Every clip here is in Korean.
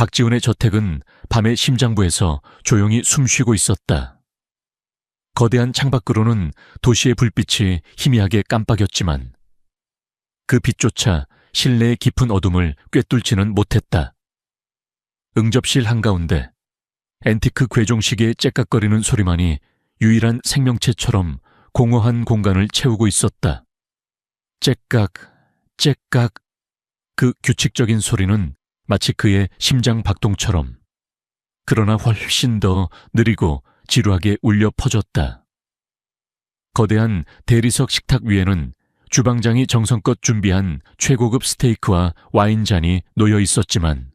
박지훈의 저택은 밤의 심장부에서 조용히 숨쉬고 있었다. 거대한 창밖으로는 도시의 불빛이 희미하게 깜빡였지만 그 빛조차 실내의 깊은 어둠을 꿰뚫지는 못했다. 응접실 한가운데 앤티크 괴종시계의 째깍거리는 소리만이 유일한 생명체처럼 공허한 공간을 채우고 있었다. 째깍, 째깍. 그 규칙적인 소리는 마치 그의 심장 박동처럼, 그러나 훨씬 더 느리고 지루하게 울려 퍼졌다. 거대한 대리석 식탁 위에는 주방장이 정성껏 준비한 최고급 스테이크와 와인잔이 놓여 있었지만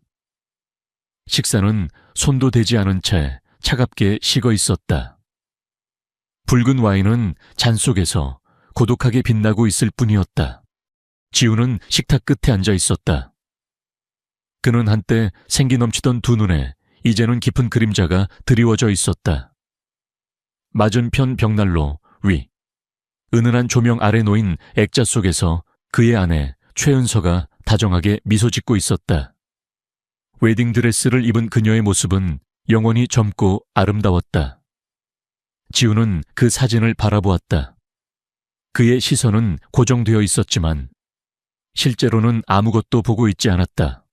식사는 손도 대지 않은 채 차갑게 식어 있었다. 붉은 와인은 잔 속에서 고독하게 빛나고 있을 뿐이었다. 지우는 식탁 끝에 앉아 있었다. 그는 한때 생기 넘치던 두 눈에 이제는 깊은 그림자가 드리워져 있었다. 맞은편 벽난로 위, 은은한 조명 아래 놓인 액자 속에서 그의 아내 최은서가 다정하게 미소 짓고 있었다. 웨딩드레스를 입은 그녀의 모습은 영원히 젊고 아름다웠다. 지우는 그 사진을 바라보았다. 그의 시선은 고정되어 있었지만 실제로는 아무것도 보고 있지 않았다.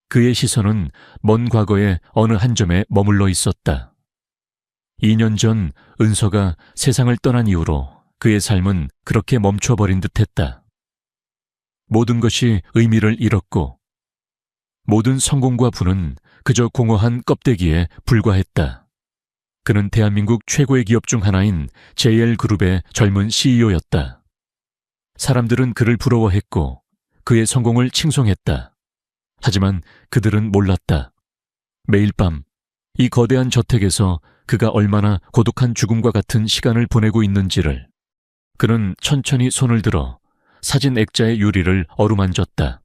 그의 시선은 먼 과거의 어느 한 점에 머물러 있었다. 2년 전 은서가 세상을 떠난 이후로 그의 삶은 그렇게 멈춰버린 듯했다. 모든 것이 의미를 잃었고 모든 성공과 부는 그저 공허한 껍데기에 불과했다. 그는 대한민국 최고의 기업 중 하나인 JL그룹의 젊은 CEO였다. 사람들은 그를 부러워했고 그의 성공을 칭송했다. 하지만 그들은 몰랐다. 매일 밤 이 거대한 저택에서 그가 얼마나 고독한 죽음과 같은 시간을 보내고 있는지를. 그는 천천히 손을 들어 사진 액자의 유리를 어루만졌다.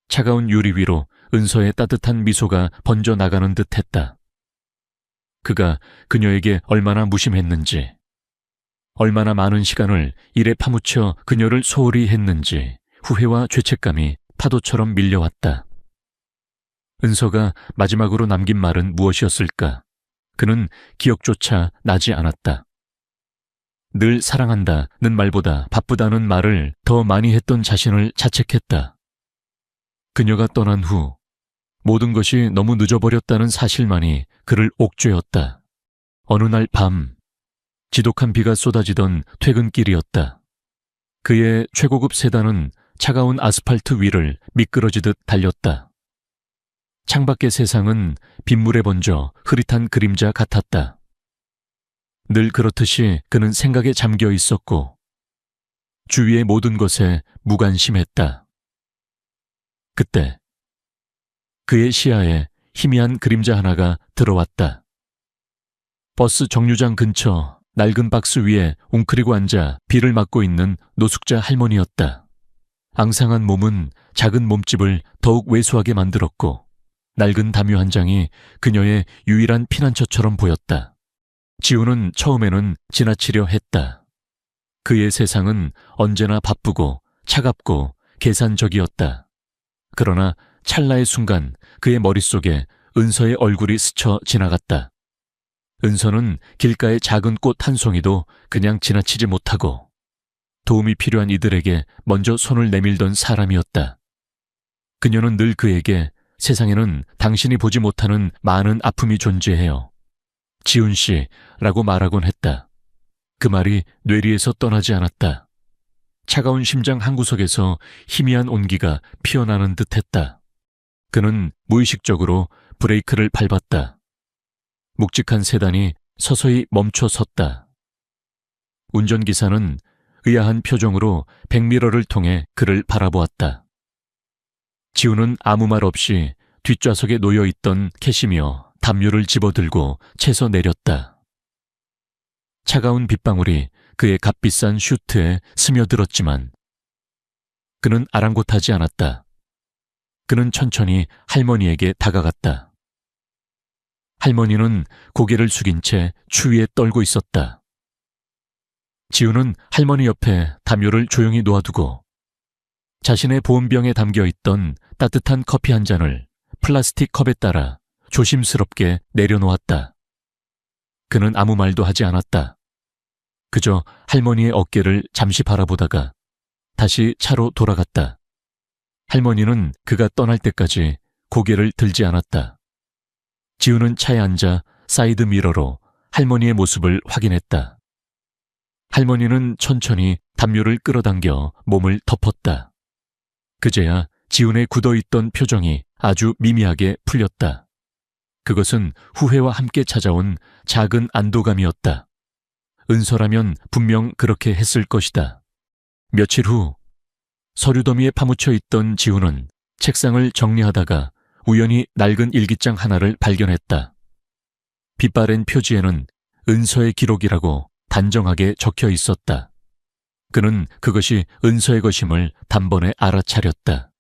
차가운 유리 위로 은서의 따뜻한 미소가 번져 나가는 듯했다. 그가 그녀에게 얼마나 무심했는지, 얼마나 많은 시간을 일에 파묻혀 그녀를 소홀히 했는지 후회와 죄책감이 파도처럼 밀려왔다. 은서가 마지막으로 남긴 말은 무엇이었을까? 그는 기억조차 나지 않았다. 늘 사랑한다는 말보다 바쁘다는 말을 더 많이 했던 자신을 자책했다. 그녀가 떠난 후 모든 것이 너무 늦어버렸다는 사실만이 그를 옥죄었다. 어느 날 밤, 지독한 비가 쏟아지던 퇴근길이었다. 그의 최고급 세단은 차가운 아스팔트 위를 미끄러지듯 달렸다. 창밖의 세상은 빗물에 번져 흐릿한 그림자 같았다. 늘 그렇듯이 그는 생각에 잠겨 있었고 주위의 모든 것에 무관심했다. 그때 그의 시야에 희미한 그림자 하나가 들어왔다. 버스 정류장 근처 낡은 박스 위에 웅크리고 앉아 비를 맞고 있는 노숙자 할머니였다. 앙상한 몸은 작은 몸집을 더욱 왜소하게 만들었고 낡은 담요 한 장이 그녀의 유일한 피난처처럼 보였다. 지우는 처음에는 지나치려 했다. 그의 세상은 언제나 바쁘고 차갑고 계산적이었다. 그러나 찰나의 순간 그의 머릿속에 은서의 얼굴이 스쳐 지나갔다. 은서는 길가의 작은 꽃 한 송이도 그냥 지나치지 못하고 도움이 필요한 이들에게 먼저 손을 내밀던 사람이었다. 그녀는 늘 그에게 세상에는 당신이 보지 못하는 많은 아픔이 존재해요. 지훈 씨라고 말하곤 했다. 그 말이 뇌리에서 떠나지 않았다. 차가운 심장 한구석에서 희미한 온기가 피어나는 듯했다. 그는 무의식적으로 브레이크를 밟았다. 묵직한 세단이 서서히 멈춰 섰다. 운전기사는 의아한 표정으로 백미러를 통해 그를 바라보았다. 지우는 아무 말 없이 뒷좌석에 놓여있던 캐시미어, 담요를 집어들고 채서 내렸다. 차가운 빗방울이 그의 값비싼 슈트에 스며들었지만 그는 아랑곳하지 않았다. 그는 천천히 할머니에게 다가갔다. 할머니는 고개를 숙인 채 추위에 떨고 있었다. 지우는 할머니 옆에 담요를 조용히 놓아두고 자신의 보온병에 담겨있던 따뜻한 커피 한 잔을 플라스틱 컵에 따라 조심스럽게 내려놓았다. 그는 아무 말도 하지 않았다. 그저 할머니의 어깨를 잠시 바라보다가 다시 차로 돌아갔다. 할머니는 그가 떠날 때까지 고개를 들지 않았다. 지우는 차에 앉아 사이드 미러로 할머니의 모습을 확인했다. 할머니는 천천히 담요를 끌어당겨 몸을 덮었다. 그제야 지훈의 굳어있던 표정이 아주 미미하게 풀렸다. 그것은 후회와 함께 찾아온 작은 안도감이었다. 은서라면 분명 그렇게 했을 것이다. 며칠 후 서류 더미에 파묻혀 있던 지훈은 책상을 정리하다가 우연히 낡은 일기장 하나를 발견했다. 빛바랜 표지에는 은서의 기록이라고 단정하게 적혀 있었다. 그는 그것이 은서의 것임을 단번에 알아차렸다.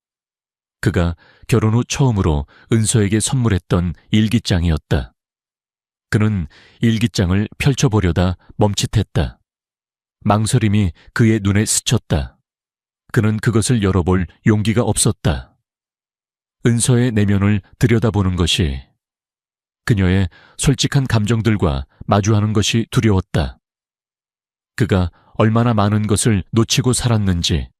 그가 결혼 후 처음으로 은서에게 선물했던 일기장이었다. 그는 일기장을 펼쳐보려다 멈칫했다. 망설임이 그의 눈에 스쳤다. 그는 그것을 열어볼 용기가 없었다. 은서의 내면을 들여다보는 것이, 그녀의 솔직한 감정들과 마주하는 것이 두려웠다. 그가 얼마나 많은 것을 놓치고 살았는지,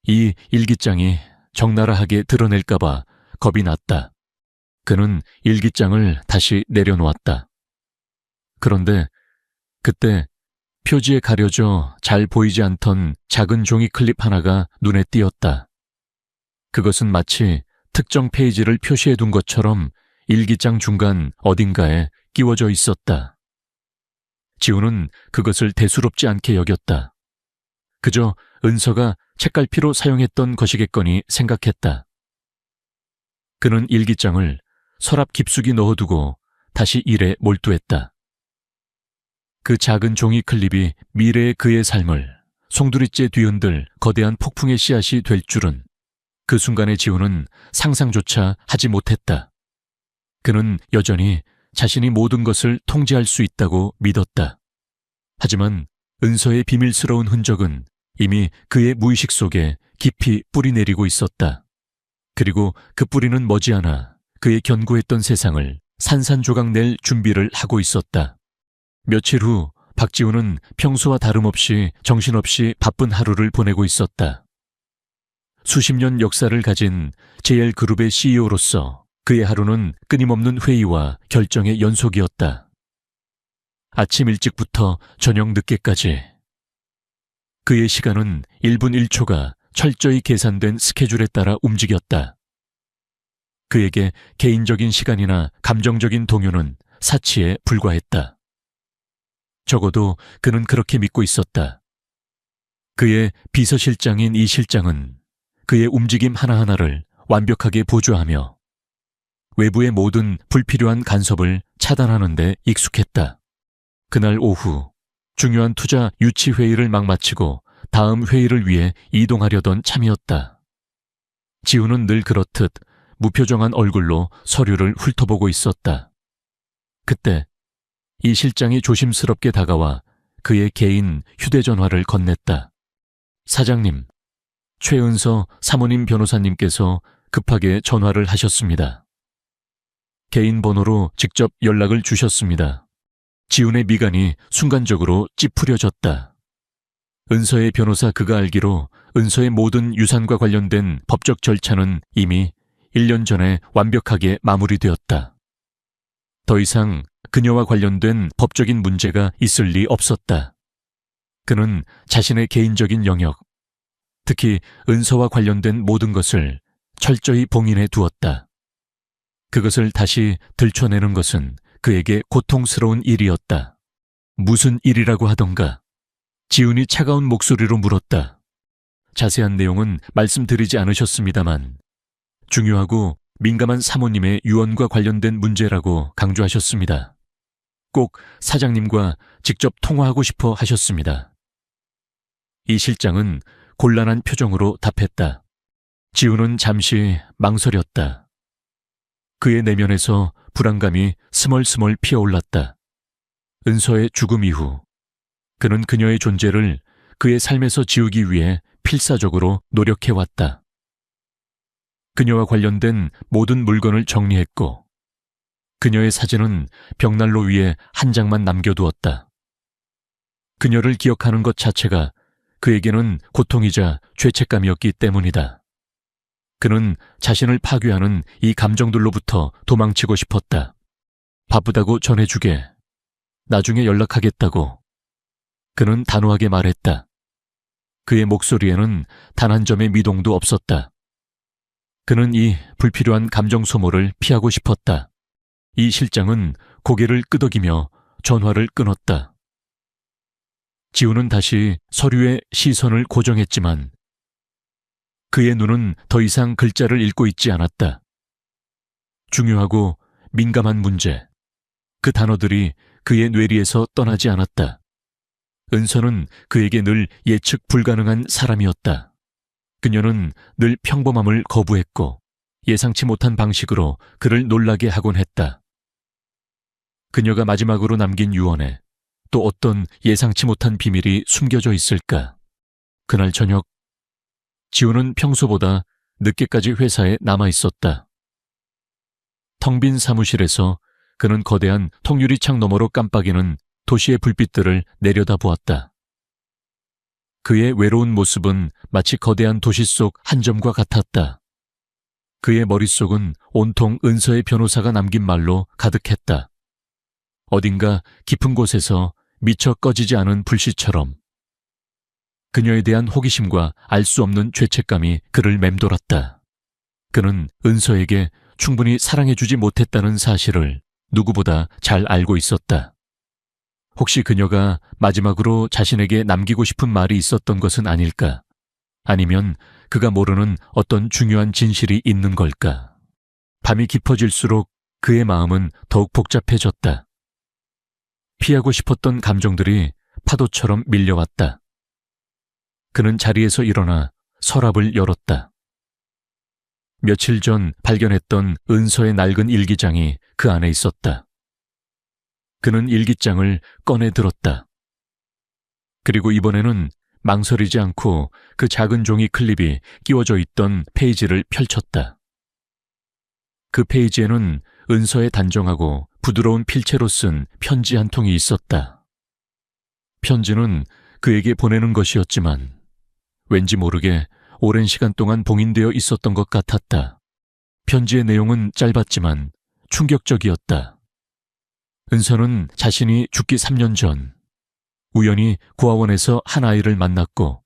이 일기장이 적나라하게 드러낼까봐 겁이 났다. 그는 일기장을 다시 내려놓았다. 그런데 그때 표지에 가려져 잘 보이지 않던 작은 종이 클립 하나가 눈에 띄었다. 그것은 마치 특정 페이지를 표시해 둔 것처럼 일기장 중간 어딘가에 끼워져 있었다. 지훈은 그것을 대수롭지 않게 여겼다. 그저 은서가 책갈피로 사용했던 것이겠거니 생각했다. 그는 일기장을 서랍 깊숙이 넣어두고 다시 일에 몰두했다. 그 작은 종이 클립이 미래의 그의 삶을 송두리째 뒤흔들 거대한 폭풍의 씨앗이 될 줄은 그 순간의 지훈은 상상조차 하지 못했다. 그는 여전히 자신이 모든 것을 통제할 수 있다고 믿었다. 하지만 은서의 비밀스러운 흔적은 이미 그의 무의식 속에 깊이 뿌리내리고 있었다. 그리고 그 뿌리는 머지않아 그의 견고했던 세상을 산산조각 낼 준비를 하고 있었다. 며칠 후 박지훈은 평소와 다름없이 정신없이 바쁜 하루를 보내고 있었다. 수십 년 역사를 가진 JL그룹의 CEO로서 그의 하루는 끊임없는 회의와 결정의 연속이었다. 아침 일찍부터 저녁 늦게까지. 그의 시간은 1분 1초가 철저히 계산된 스케줄에 따라 움직였다. 그에게 개인적인 시간이나 감정적인 동요는 사치에 불과했다. 적어도 그는 그렇게 믿고 있었다. 그의 비서실장인 이 실장은 그의 움직임 하나하나를 완벽하게 보조하며 외부의 모든 불필요한 간섭을 차단하는 데 익숙했다. 그날 오후 중요한 투자 유치 회의를 막 마치고 다음 회의를 위해 이동하려던 참이었다. 지훈은 늘 그렇듯 무표정한 얼굴로 서류를 훑어보고 있었다. 그때 이 실장이 조심스럽게 다가와 그의 개인 휴대전화를 건넸다. 사장님, 최은서 사모님 변호사님께서 급하게 전화를 하셨습니다. 개인 번호로 직접 연락을 주셨습니다. 지훈의 미간이 순간적으로 찌푸려졌다. 은서의 변호사 그가 알기로 은서의 모든 유산과 관련된 법적 절차는 이미 1년 전에 완벽하게 마무리되었다. 더 이상 그녀와 관련된 법적인 문제가 있을 리 없었다. 그는 자신의 개인적인 영역, 특히 은서와 관련된 모든 것을 철저히 봉인해 두었다. 그것을 다시 들춰내는 것은 그에게 고통스러운 일이었다. 무슨 일이라고 하던가? 지훈이 차가운 목소리로 물었다. 자세한 내용은 말씀드리지 않으셨습니다만 중요하고 민감한 사모님의 유언과 관련된 문제라고 강조하셨습니다. 꼭 사장님과 직접 통화하고 싶어 하셨습니다. 이 실장은 곤란한 표정으로 답했다. 지훈은 잠시 망설였다. 그의 내면에서 불안감이 스멀스멀 피어올랐다. 은서의 죽음 이후 그는 그녀의 존재를 그의 삶에서 지우기 위해 필사적으로 노력해왔다. 그녀와 관련된 모든 물건을 정리했고 그녀의 사진은 벽난로 위에 한 장만 남겨두었다. 그녀를 기억하는 것 자체가 그에게는 고통이자 죄책감이었기 때문이다. 그는 자신을 파괴하는 이 감정들로부터 도망치고 싶었다. 바쁘다고 전해주게. 나중에 연락하겠다고. 그는 단호하게 말했다. 그의 목소리에는 단 한 점의 미동도 없었다. 그는 이 불필요한 감정 소모를 피하고 싶었다. 이 실장은 고개를 끄덕이며 전화를 끊었다. 지우는 다시 서류에 시선을 고정했지만 그의 눈은 더 이상 글자를 읽고 있지 않았다. 중요하고 민감한 문제, 그 단어들이 그의 뇌리에서 떠나지 않았다. 은서는 그에게 늘 예측 불가능한 사람이었다. 그녀는 늘 평범함을 거부했고 예상치 못한 방식으로 그를 놀라게 하곤 했다. 그녀가 마지막으로 남긴 유언에 또 어떤 예상치 못한 비밀이 숨겨져 있을까? 그날 저녁, 지우는 평소보다 늦게까지 회사에 남아 있었다. 텅 빈 사무실에서 그는 거대한 통유리창 너머로 깜빡이는 도시의 불빛들을 내려다보았다. 그의 외로운 모습은 마치 거대한 도시 속 한 점과 같았다. 그의 머릿속은 온통 은서의 변호사가 남긴 말로 가득했다. 어딘가 깊은 곳에서 미처 꺼지지 않은 불씨처럼 그녀에 대한 호기심과 알 수 없는 죄책감이 그를 맴돌았다. 그는 은서에게 충분히 사랑해주지 못했다는 사실을 누구보다 잘 알고 있었다. 혹시 그녀가 마지막으로 자신에게 남기고 싶은 말이 있었던 것은 아닐까? 아니면 그가 모르는 어떤 중요한 진실이 있는 걸까? 밤이 깊어질수록 그의 마음은 더욱 복잡해졌다. 피하고 싶었던 감정들이 파도처럼 밀려왔다. 그는 자리에서 일어나 서랍을 열었다. 며칠 전 발견했던 은서의 낡은 일기장이 그 안에 있었다. 그는 일기장을 꺼내 들었다. 그리고 이번에는 망설이지 않고 그 작은 종이 클립이 끼워져 있던 페이지를 펼쳤다. 그 페이지에는 은서의 단정하고 부드러운 필체로 쓴 편지 한 통이 있었다. 편지는 그에게 보내는 것이었지만 왠지 모르게 오랜 시간 동안 봉인되어 있었던 것 같았다. 편지의 내용은 짧았지만 충격적이었다. 은서는 자신이 죽기 3년 전 우연히 고아원에서 한 아이를 만났고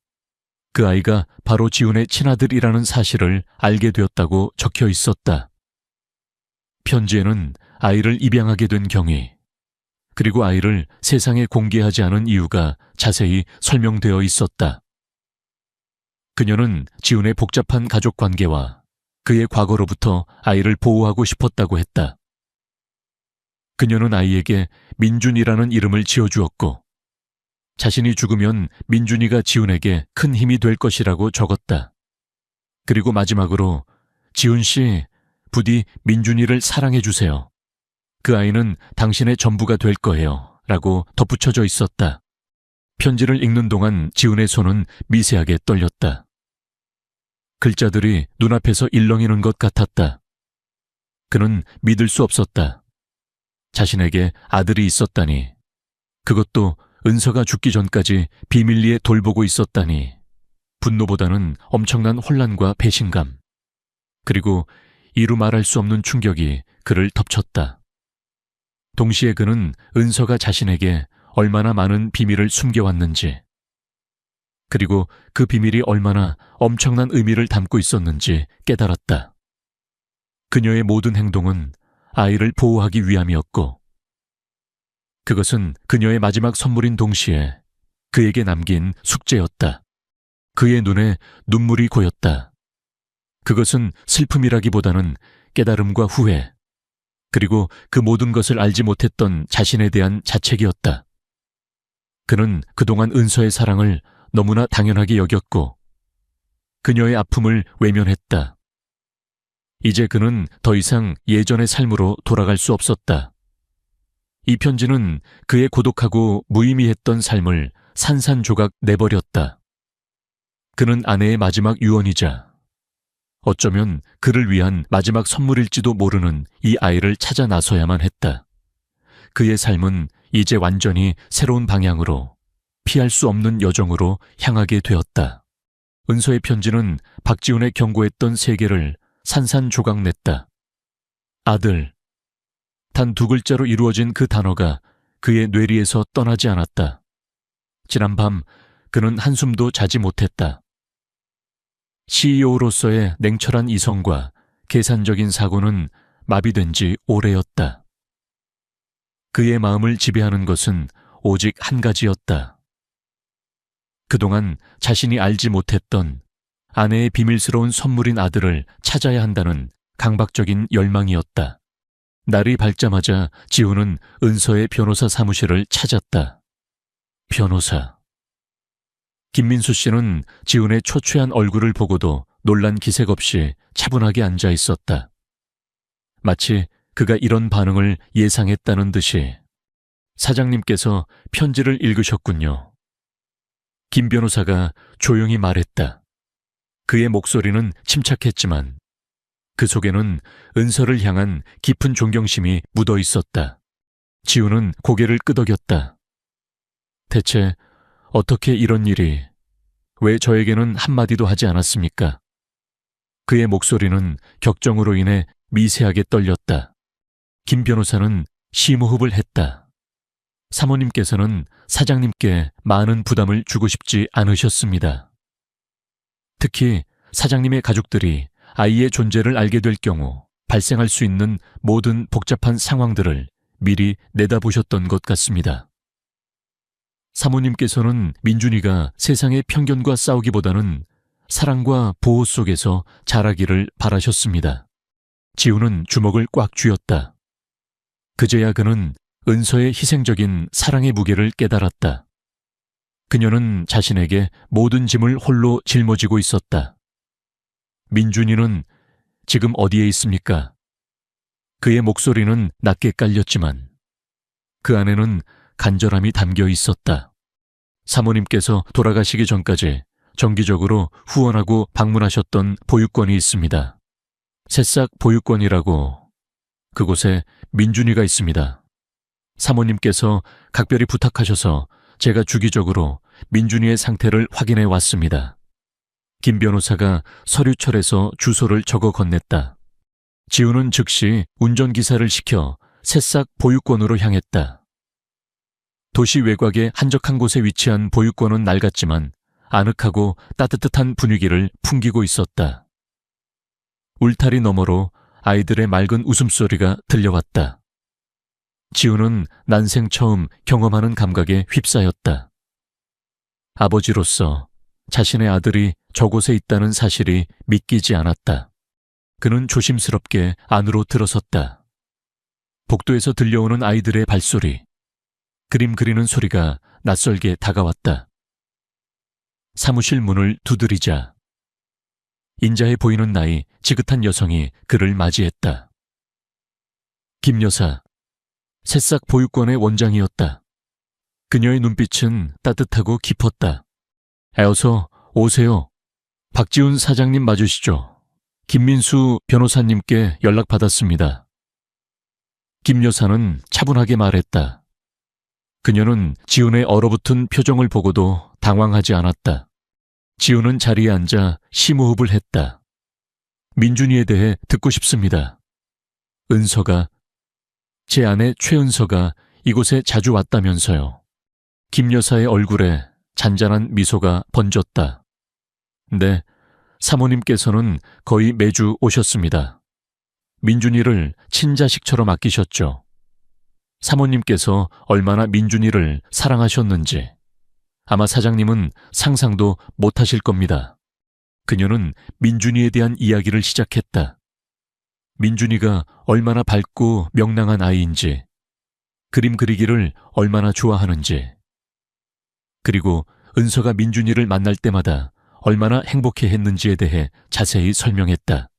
그 아이가 바로 지훈의 친아들이라는 사실을 알게 되었다고 적혀 있었다. 편지에는 아이를 입양하게 된 경위, 그리고 아이를 세상에 공개하지 않은 이유가 자세히 설명되어 있었다. 그녀는 지훈의 복잡한 가족 관계와 그의 과거로부터 아이를 보호하고 싶었다고 했다. 그녀는 아이에게 민준이라는 이름을 지어주었고 자신이 죽으면 민준이가 지훈에게 큰 힘이 될 것이라고 적었다. 그리고 마지막으로 지훈 씨, 부디 민준이를 사랑해 주세요. 그 아이는 당신의 전부가 될 거예요. 라고 덧붙여져 있었다. 편지를 읽는 동안 지훈의 손은 미세하게 떨렸다. 글자들이 눈앞에서 일렁이는 것 같았다. 그는 믿을 수 없었다. 자신에게 아들이 있었다니. 그것도 은서가 죽기 전까지 비밀리에 돌보고 있었다니. 분노보다는 엄청난 혼란과 배신감, 그리고 이루 말할 수 없는 충격이 그를 덮쳤다. 동시에 그는 은서가 자신에게 얼마나 많은 비밀을 숨겨왔는지, 그리고 그 비밀이 얼마나 엄청난 의미를 담고 있었는지 깨달았다. 그녀의 모든 행동은 아이를 보호하기 위함이었고, 그것은 그녀의 마지막 선물인 동시에 그에게 남긴 숙제였다. 그의 눈에 눈물이 고였다. 그것은 슬픔이라기보다는 깨달음과 후회, 그리고 그 모든 것을 알지 못했던 자신에 대한 자책이었다. 그는 그동안 은서의 사랑을 너무나 당연하게 여겼고 그녀의 아픔을 외면했다. 이제 그는 더 이상 예전의 삶으로 돌아갈 수 없었다. 이 편지는 그의 고독하고 무의미했던 삶을 산산조각 내버렸다. 그는 아내의 마지막 유언이자 어쩌면 그를 위한 마지막 선물일지도 모르는 이 아이를 찾아 나서야만 했다. 그의 삶은 이제 완전히 새로운 방향으로, 피할 수 없는 여정으로 향하게 되었다. 은서의 편지는 박지훈의 경고했던 세계를 산산조각냈다. 아들. 단 2글자로 이루어진 그 단어가 그의 뇌리에서 떠나지 않았다. 지난밤 그는 한숨도 자지 못했다. CEO로서의 냉철한 이성과 계산적인 사고는 마비된 지 오래였다. 그의 마음을 지배하는 것은 오직 한 가지였다. 그동안 자신이 알지 못했던 아내의 비밀스러운 선물인 아들을 찾아야 한다는 강박적인 열망이었다. 날이 밝자마자 지훈은 은서의 변호사 사무실을 찾았다. 변호사. 김민수 씨는 지훈의 초췌한 얼굴을 보고도 놀란 기색 없이 차분하게 앉아 있었다. 마치 그가 이런 반응을 예상했다는 듯이. 사장님께서 편지를 읽으셨군요. 김 변호사가 조용히 말했다. 그의 목소리는 침착했지만 그 속에는 은서를 향한 깊은 존경심이 묻어 있었다. 지훈은 고개를 끄덕였다. 대체 어떻게 이런 일이, 왜 저에게는 한마디도 하지 않았습니까? 그의 목소리는 격정으로 인해 미세하게 떨렸다. 김 변호사는 심호흡을 했다. 사모님께서는 사장님께 많은 부담을 주고 싶지 않으셨습니다. 특히 사장님의 가족들이 아이의 존재를 알게 될 경우 발생할 수 있는 모든 복잡한 상황들을 미리 내다보셨던 것 같습니다. 사모님께서는 민준이가 세상의 편견과 싸우기보다는 사랑과 보호 속에서 자라기를 바라셨습니다. 지훈은 주먹을 꽉 쥐었다. 그제야 그는 은서의 희생적인 사랑의 무게를 깨달았다. 그녀는 자신에게 모든 짐을 홀로 짊어지고 있었다. 민준이는 지금 어디에 있습니까? 그의 목소리는 낮게 깔렸지만 그 안에는 간절함이 담겨 있었다. 사모님께서 돌아가시기 전까지 정기적으로 후원하고 방문하셨던 보육원이 있습니다. 새싹 보육원이라고. 그곳에 민준이가 있습니다. 사모님께서 각별히 부탁하셔서 제가 주기적으로 민준이의 상태를 확인해 왔습니다. 김 변호사가 서류철에서 주소를 적어 건넸다. 지훈은 즉시 운전기사를 시켜 새싹 보육원으로 향했다. 도시 외곽의 한적한 곳에 위치한 보육원은 낡았지만 아늑하고 따뜻한 분위기를 풍기고 있었다. 울타리 너머로 아이들의 맑은 웃음소리가 들려왔다. 지훈은 난생 처음 경험하는 감각에 휩싸였다. 아버지로서 자신의 아들이 저곳에 있다는 사실이 믿기지 않았다. 그는 조심스럽게 안으로 들어섰다. 복도에서 들려오는 아이들의 발소리, 그림 그리는 소리가 낯설게 다가왔다. 사무실 문을 두드리자 인자해 보이는 나이 지긋한 여성이 그를 맞이했다. 김 여사, 새싹 보육원의 원장이었다. 그녀의 눈빛은 따뜻하고 깊었다. 어서 오세요. 박지훈 사장님 맞으시죠? 김민수 변호사님께 연락받았습니다. 김 여사는 차분하게 말했다. 그녀는 지훈의 얼어붙은 표정을 보고도 당황하지 않았다. 지훈은 자리에 앉아 심호흡을 했다. 민준이에 대해 듣고 싶습니다. 은서가, 제 아내 최은서가 이곳에 자주 왔다면서요. 김 여사의 얼굴에 잔잔한 미소가 번졌다. 네, 사모님께서는 거의 매주 오셨습니다. 민준이를 친자식처럼 아끼셨죠. 사모님께서 얼마나 민준이를 사랑하셨는지 아마 사장님은 상상도 못하실 겁니다. 그녀는 민준이에 대한 이야기를 시작했다. 민준이가 얼마나 밝고 명랑한 아이인지, 그림 그리기를 얼마나 좋아하는지, 그리고 은서가 민준이를 만날 때마다 얼마나 행복해했는지에 대해 자세히 설명했다.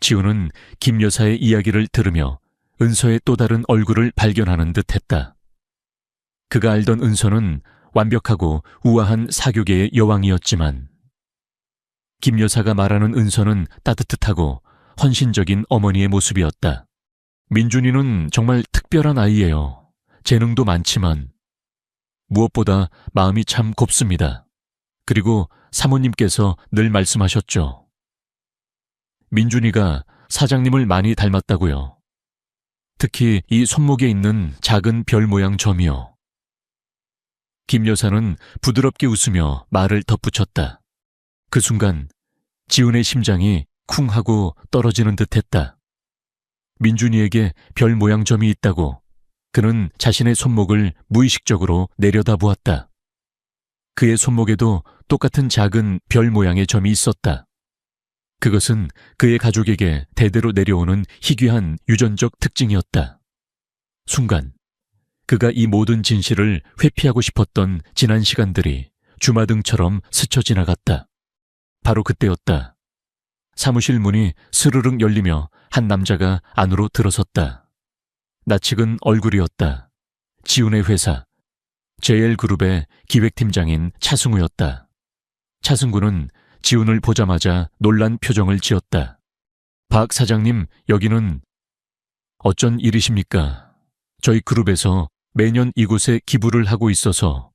지훈은 김 여사의 이야기를 들으며 은서의 또 다른 얼굴을 발견하는 듯했다. 그가 알던 은서는 완벽하고 우아한 사교계의 여왕이었지만 김 여사가 말하는 은서는 따뜻하고 헌신적인 어머니의 모습이었다. 민준이는 정말 특별한 아이예요. 재능도 많지만 무엇보다 마음이 참 곱습니다. 그리고 사모님께서 늘 말씀하셨죠. 민준이가 사장님을 많이 닮았다고요. 특히 이 손목에 있는 작은 별 모양 점이요. 김 여사는 부드럽게 웃으며 말을 덧붙였다. 그 순간 지훈의 심장이 쿵 하고 떨어지는 듯했다. 민준이에게 별 모양 점이 있다고 그는 자신의 손목을 무의식적으로 내려다보았다. 그의 손목에도 똑같은 작은 별 모양의 점이 있었다. 그것은 그의 가족에게 대대로 내려오는 희귀한 유전적 특징이었다. 순간 그가 이 모든 진실을 회피하고 싶었던 지난 시간들이 주마등처럼 스쳐 지나갔다. 바로 그때였다. 사무실 문이 스르륵 열리며 한 남자가 안으로 들어섰다. 낯익은 얼굴이었다. 지훈의 회사, JL그룹의 기획팀장인 차승우였다. 차승구는 지훈을 보자마자 놀란 표정을 지었다. 박 사장님, 여기는 어쩐 일이십니까? 저희 그룹에서 매년 이곳에 기부를 하고 있어서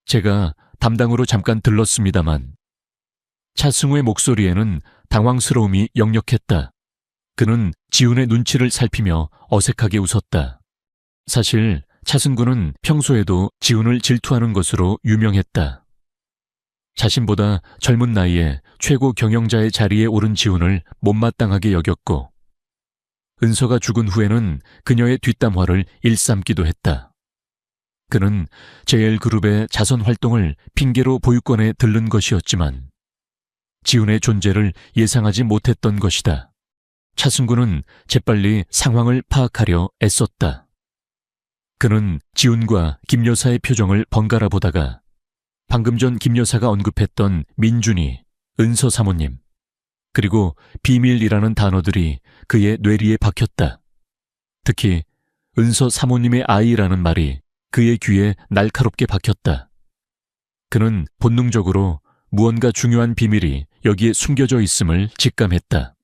제가 담당으로 잠깐 들렀습니다만. 차승우의 목소리에는 당황스러움이 역력했다. 그는 지훈의 눈치를 살피며 어색하게 웃었다. 사실 차승구는 평소에도 지훈을 질투하는 것으로 유명했다. 자신보다 젊은 나이에 최고 경영자의 자리에 오른 지훈을 못마땅하게 여겼고 은서가 죽은 후에는 그녀의 뒷담화를 일삼기도 했다. 그는 JL그룹의 자선 활동을 핑계로 보육원에 들른 것이었지만 지훈의 존재를 예상하지 못했던 것이다. 차승구는 재빨리 상황을 파악하려 애썼다. 그는 지훈과 김 여사의 표정을 번갈아 보다가 방금 전 김 여사가 언급했던 민준이, 은서 사모님, 그리고 비밀이라는 단어들이 그의 뇌리에 박혔다. 특히 은서 사모님의 아이라는 말이 그의 귀에 날카롭게 박혔다. 그는 본능적으로 무언가 중요한 비밀이 여기에 숨겨져 있음을 직감했다.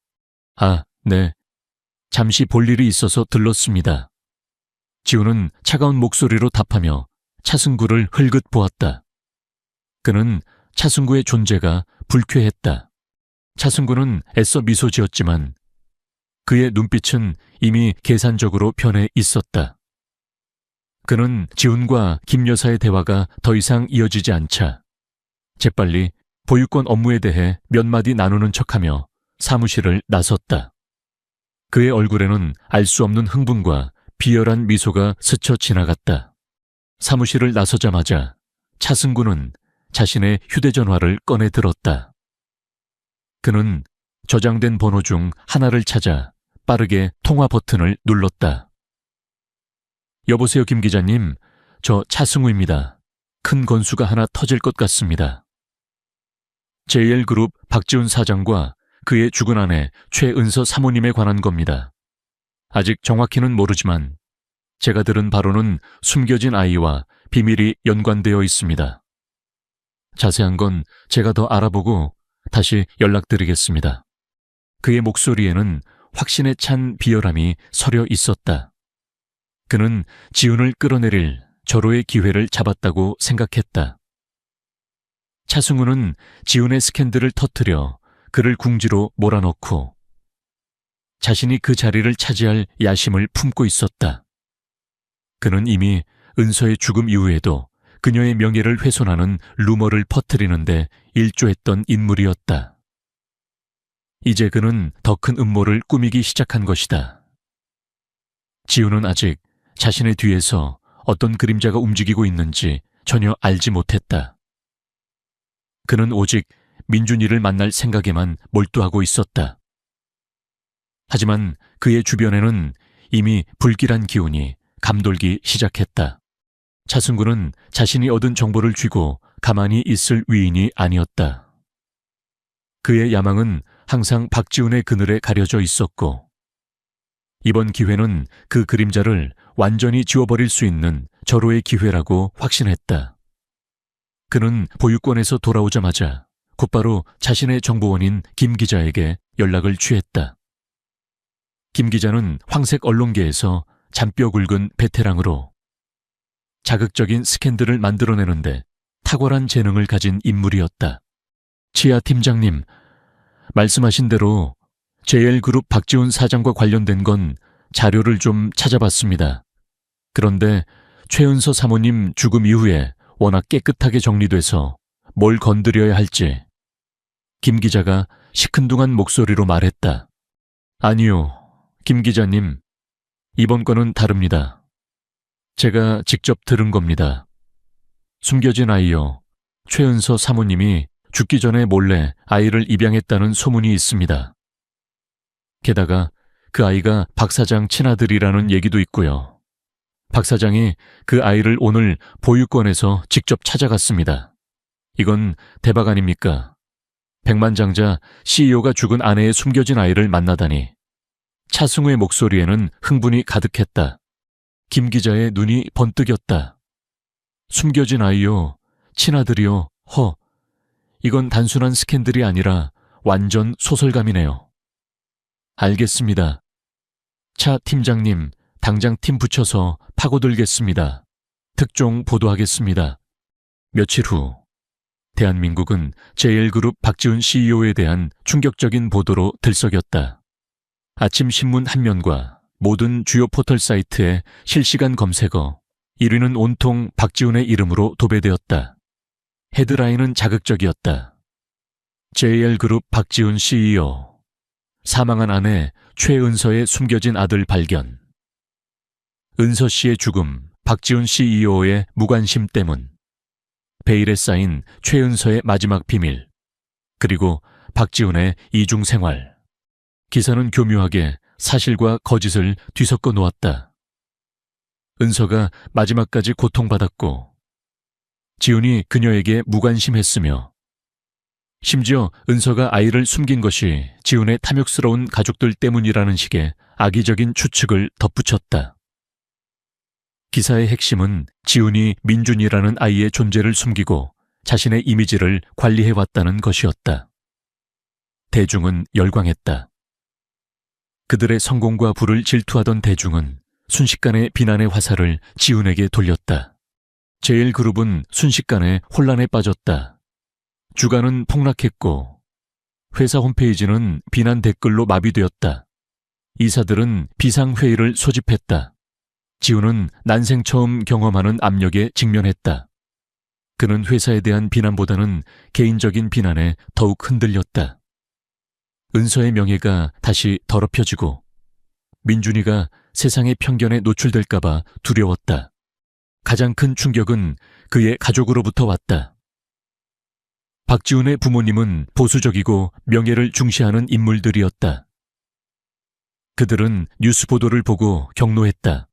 아, 네. 잠시 볼 일이 있어서 들렀습니다. 지훈은 차가운 목소리로 답하며 차승구를 흘긋 보았다. 그는 차승구의 존재가 불쾌했다. 차승구는 애써 미소 지었지만 그의 눈빛은 이미 계산적으로 변해 있었다. 그는 지훈과 김 여사의 대화가 더 이상 이어지지 않자 재빨리 보육권 업무에 대해 몇 마디 나누는 척하며 사무실을 나섰다. 그의 얼굴에는 알 수 없는 흥분과 비열한 미소가 스쳐 지나갔다. 사무실을 나서자마자 차승구는 자신의 휴대전화를 꺼내 들었다. 그는 저장된 번호 중 하나를 찾아 빠르게 통화 버튼을 눌렀다. 여보세요, 김 기자님. 저 차승우입니다. 큰 건수가 하나 터질 것 같습니다. JL그룹 박지훈 사장과 그의 죽은 아내 최은서 사모님에 관한 겁니다. 아직 정확히는 모르지만 제가 들은 바로는 숨겨진 아이와 비밀이 연관되어 있습니다. 자세한 건 제가 더 알아보고 다시 연락드리겠습니다. 그의 목소리에는 확신에 찬 비열함이 서려 있었다. 그는 지훈을 끌어내릴 절호의 기회를 잡았다고 생각했다. 차승우는 지훈의 스캔들을 터뜨려 그를 궁지로 몰아넣고 자신이 그 자리를 차지할 야심을 품고 있었다. 그는 이미 은서의 죽음 이후에도 그녀의 명예를 훼손하는 루머를 퍼뜨리는데 일조했던 인물이었다. 이제 그는 더 큰 음모를 꾸미기 시작한 것이다. 지훈은 아직 자신의 뒤에서 어떤 그림자가 움직이고 있는지 전혀 알지 못했다. 그는 오직 민준이를 만날 생각에만 몰두하고 있었다. 하지만 그의 주변에는 이미 불길한 기운이 감돌기 시작했다. 차승구는 자신이 얻은 정보를 쥐고 가만히 있을 위인이 아니었다. 그의 야망은 항상 박지훈의 그늘에 가려져 있었고 이번 기회는 그 그림자를 완전히 지워버릴 수 있는 절호의 기회라고 확신했다. 그는 보육원에서 돌아오자마자 곧바로 자신의 정보원인 김 기자에게 연락을 취했다. 김 기자는 황색 언론계에서 잔뼈 굵은 베테랑으로 자극적인 스캔들을 만들어내는데 탁월한 재능을 가진 인물이었다. 치아 팀장님, 말씀하신 대로 JL그룹 박지훈 사장과 관련된 건 자료를 좀 찾아봤습니다. 그런데 최은서 사모님 죽음 이후에 워낙 깨끗하게 정리돼서 뭘 건드려야 할지 김 기자가 시큰둥한 목소리로 말했다. 아니요, 김 기자님, 이번 건은 다릅니다. 제가 직접 들은 겁니다. 숨겨진 아이요. 최은서 사모님이 죽기 전에 몰래 아이를 입양했다는 소문이 있습니다. 게다가 그 아이가 박 사장 친아들이라는 얘기도 있고요. 박 사장이 그 아이를 오늘 보육원에서 직접 찾아갔습니다. 이건 대박 아닙니까? 백만장자 CEO가 죽은 아내의 숨겨진 아이를 만나다니. 차승우의 목소리에는 흥분이 가득했다. 김 기자의 눈이 번뜩였다. 숨겨진 아이요, 친아들이요, 이건 단순한 스캔들이 아니라 완전 소설감이네요. 알겠습니다. 차 팀장님, 당장 팀 붙여서 파고들겠습니다. 특종 보도하겠습니다. 며칠 후, 대한민국은 JL그룹 박지훈 CEO에 대한 충격적인 보도로 들썩였다. 아침 신문 한 면과 모든 주요 포털 사이트의 실시간 검색어 1위는 온통 박지훈의 이름으로 도배되었다. 헤드라인은 자극적이었다. JL그룹 박지훈 CEO, 사망한 아내 최은서의 숨겨진 아들 발견. 은서 씨의 죽음, 박지훈 CEO의 무관심 때문. 베일에 쌓인 최은서의 마지막 비밀. 그리고 박지훈의 이중 생활. 기사는 교묘하게 사실과 거짓을 뒤섞어 놓았다. 은서가 마지막까지 고통받았고 지훈이 그녀에게 무관심했으며 심지어 은서가 아이를 숨긴 것이 지훈의 탐욕스러운 가족들 때문이라는 식의 악의적인 추측을 덧붙였다. 기사의 핵심은 지훈이 민준이라는 아이의 존재를 숨기고 자신의 이미지를 관리해왔다는 것이었다. 대중은 열광했다. 그들의 성공과 부를 질투하던 대중은 순식간에 비난의 화살을 지훈에게 돌렸다. JL그룹은 순식간에 혼란에 빠졌다. 주가는 폭락했고 회사 홈페이지는 비난 댓글로 마비되었다. 이사들은 비상회의를 소집했다. 지훈은 난생 처음 경험하는 압력에 직면했다. 그는 회사에 대한 비난보다는 개인적인 비난에 더욱 흔들렸다. 은서의 명예가 다시 더럽혀지고 민준이가 세상의 편견에 노출될까봐 두려웠다. 가장 큰 충격은 그의 가족으로부터 왔다. 박지훈의 부모님은 보수적이고 명예를 중시하는 인물들이었다. 그들은 뉴스 보도를 보고 경노했다.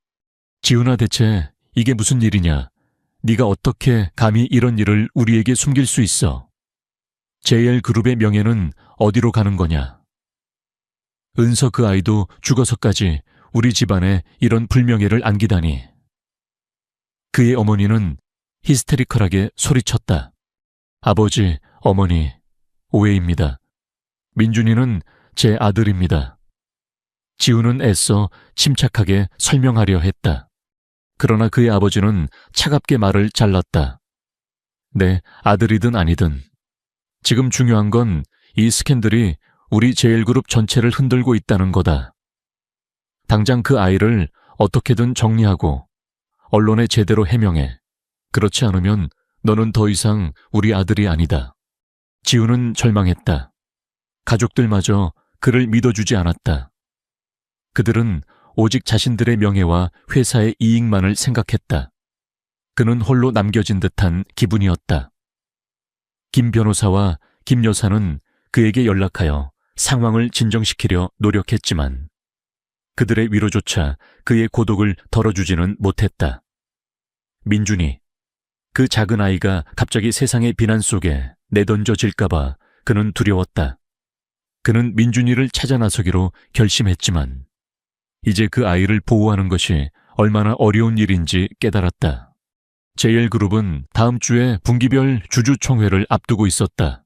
지훈아, 대체 이게 무슨 일이냐? 네가 어떻게 감히 이런 일을 우리에게 숨길 수 있어? JL그룹의 명예는 어디로 가는 거냐? 은서 그 아이도 죽어서까지 우리 집안에 이런 불명예를 안기다니. 그의 어머니는 히스테리컬하게 소리쳤다. 아버지, 어머니, 오해입니다. 민준이는 제 아들입니다. 지훈은 애써 침착하게 설명하려 했다. 그러나 그의 아버지는 차갑게 말을 잘랐다. 내 아들이든 아니든 지금 중요한 건 이 스캔들이 우리 JL그룹 전체를 흔들고 있다는 거다. 당장 그 아이를 어떻게든 정리하고 언론에 제대로 해명해. 그렇지 않으면 너는 더 이상 우리 아들이 아니다. 지훈은 절망했다. 가족들마저 그를 믿어주지 않았다. 그들은 오직 자신들의 명예와 회사의 이익만을 생각했다. 그는 홀로 남겨진 듯한 기분이었다. 김 변호사와 김 여사는 그에게 연락하여 상황을 진정시키려 노력했지만 그들의 위로조차 그의 고독을 덜어주지는 못했다. 민준이, 그 작은 아이가 갑자기 세상의 비난 속에 내던져질까봐 그는 두려웠다. 그는 민준이를 찾아 나서기로 결심했지만 이제 그 아이를 보호하는 것이 얼마나 어려운 일인지 깨달았다. JL그룹은 다음 주에 분기별 주주총회를 앞두고 있었다.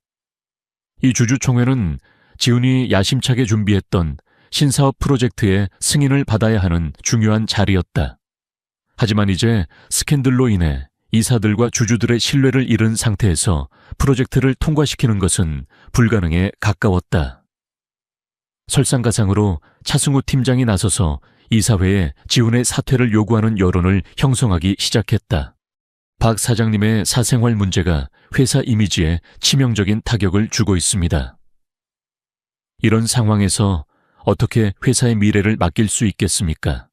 이 주주총회는 지훈이 야심차게 준비했던 신사업 프로젝트의 승인을 받아야 하는 중요한 자리였다. 하지만 이제 스캔들로 인해 이사들과 주주들의 신뢰를 잃은 상태에서 프로젝트를 통과시키는 것은 불가능에 가까웠다. 설상가상으로 차승우 팀장이 나서서 이사회에 지훈의 사퇴를 요구하는 여론을 형성하기 시작했다. 박 사장님의 사생활 문제가 회사 이미지에 치명적인 타격을 주고 있습니다. 이런 상황에서 어떻게 회사의 미래를 맡길 수 있겠습니까?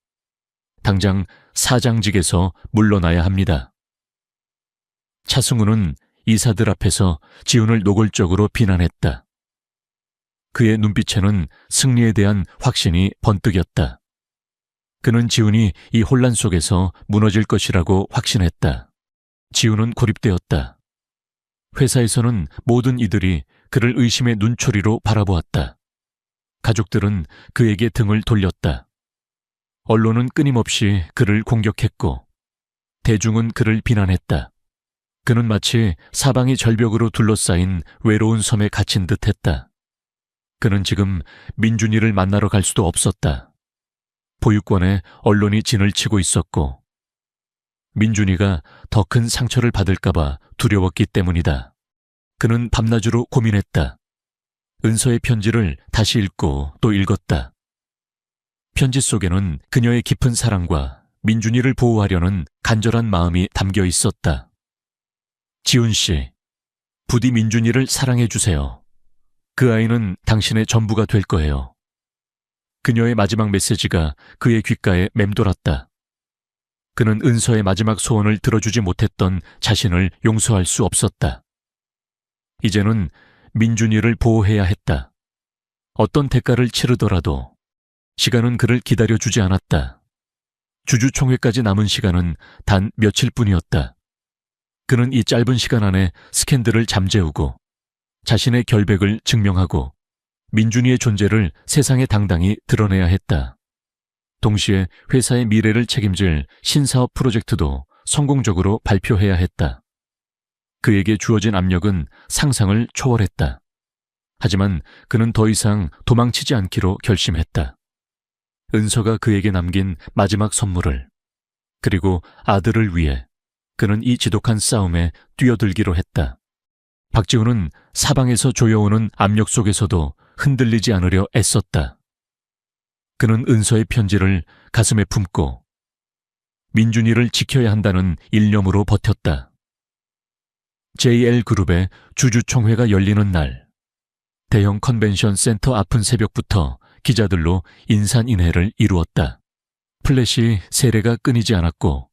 당장 사장직에서 물러나야 합니다. 차승우는 이사들 앞에서 지훈을 노골적으로 비난했다. 그의 눈빛에는 승리에 대한 확신이 번뜩였다. 그는 지훈이 이 혼란 속에서 무너질 것이라고 확신했다. 지훈은 고립되었다. 회사에서는 모든 이들이 그를 의심의 눈초리로 바라보았다. 가족들은 그에게 등을 돌렸다. 언론은 끊임없이 그를 공격했고 대중은 그를 비난했다. 그는 마치 사방이 절벽으로 둘러싸인 외로운 섬에 갇힌 듯했다. 그는 지금 민준이를 만나러 갈 수도 없었다. 보육권에 언론이 진을 치고 있었고 민준이가 더 큰 상처를 받을까봐 두려웠기 때문이다. 그는 밤낮으로 고민했다. 은서의 편지를 다시 읽고 또 읽었다. 편지 속에는 그녀의 깊은 사랑과 민준이를 보호하려는 간절한 마음이 담겨 있었다. 지훈 씨, 부디 민준이를 사랑해 주세요. 그 아이는 당신의 전부가 될 거예요. 그녀의 마지막 메시지가 그의 귓가에 맴돌았다. 그는 은서의 마지막 소원을 들어주지 못했던 자신을 용서할 수 없었다. 이제는 민준이를 보호해야 했다. 어떤 대가를 치르더라도 시간은 그를 기다려주지 않았다. 주주총회까지 남은 시간은 단 며칠뿐이었다. 그는 이 짧은 시간 안에 스캔들을 잠재우고 자신의 결백을 증명하고 민준이의 존재를 세상에 당당히 드러내야 했다. 동시에 회사의 미래를 책임질 신사업 프로젝트도 성공적으로 발표해야 했다. 그에게 주어진 압력은 상상을 초월했다. 하지만 그는 더 이상 도망치지 않기로 결심했다. 은서가 그에게 남긴 마지막 선물을, 그리고 아들을 위해 그는 이 지독한 싸움에 뛰어들기로 했다. 박지훈은 사방에서 조여오는 압력 속에서도 흔들리지 않으려 애썼다. 그는 은서의 편지를 가슴에 품고 민준이를 지켜야 한다는 일념으로 버텼다. JL그룹의 주주총회가 열리는 날, 대형 컨벤션 센터 앞은 새벽부터 기자들로 인산인해를 이루었다. 플래시 세례가 끊이지 않았고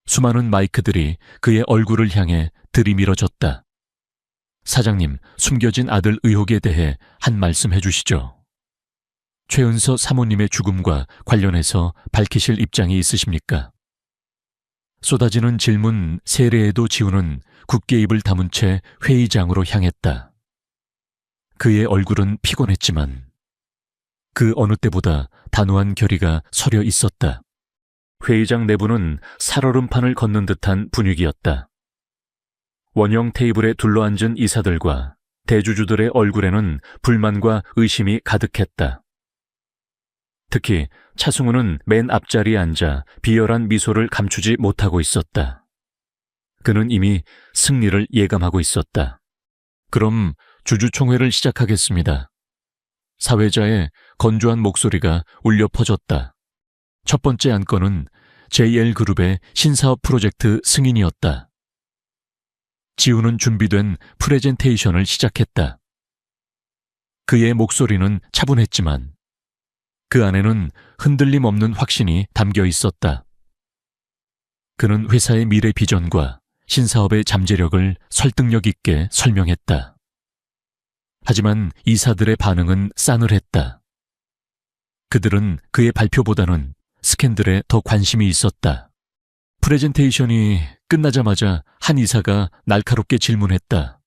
수많은 마이크들이 그의 얼굴을 향해 들이밀어졌다. 사장님, 숨겨진 아들 의혹에 대해 한 말씀 해주시죠. 최은서 사모님의 죽음과 관련해서 밝히실 입장이 있으십니까? 쏟아지는 질문 세례에도 지훈은 굳게 입을 다문 채 회의장으로 향했다. 그의 얼굴은 피곤했지만 그 어느 때보다 단호한 결의가 서려 있었다. 회의장 내부는 살얼음판을 걷는 듯한 분위기였다. 원형 테이블에 둘러앉은 이사들과 대주주들의 얼굴에는 불만과 의심이 가득했다. 특히 차승우는 맨 앞자리에 앉아 비열한 미소를 감추지 못하고 있었다. 그는 이미 승리를 예감하고 있었다. 그럼 주주총회를 시작하겠습니다. 사회자의 건조한 목소리가 울려 퍼졌다. 첫 번째 안건은 JL그룹의 신사업 프로젝트 승인이었다. 지훈은 준비된 프레젠테이션을 시작했다. 그의 목소리는 차분했지만 그 안에는 흔들림 없는 확신이 담겨 있었다. 그는 회사의 미래 비전과 신사업의 잠재력을 설득력 있게 설명했다. 하지만 이사들의 반응은 싸늘했다. 그들은 그의 발표보다는 스캔들에 더 관심이 있었다. 프레젠테이션이 끝나자마자 한 이사가 날카롭게 질문했다.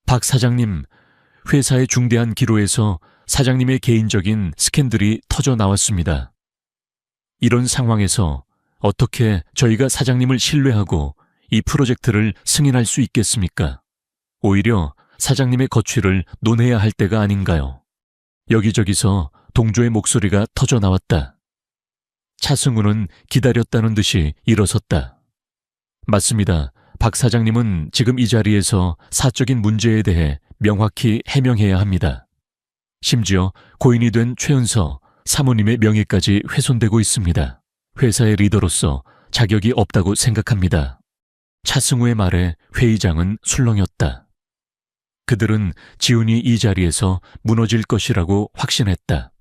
박 사장님, 회사의 중대한 기로에서 사장님의 개인적인 스캔들이 터져 나왔습니다. 이런 상황에서 어떻게 저희가 사장님을 신뢰하고 이 프로젝트를 승인할 수 있겠습니까? 오히려 사장님의 거취를 논해야 할 때가 아닌가요? 여기저기서 동조의 목소리가 터져 나왔다. 차승우는 기다렸다는 듯이 일어섰다. 맞습니다. 박 사장님은 지금 이 자리에서 사적인 문제에 대해 명확히 해명해야 합니다. 심지어 고인이 된 최은서 사모님의 명예까지 훼손되고 있습니다. 회사의 리더로서 자격이 없다고 생각합니다. 차승우의 말에 회의장은 술렁였다. 그들은 지훈이 이 자리에서 무너질 것이라고 확신했다.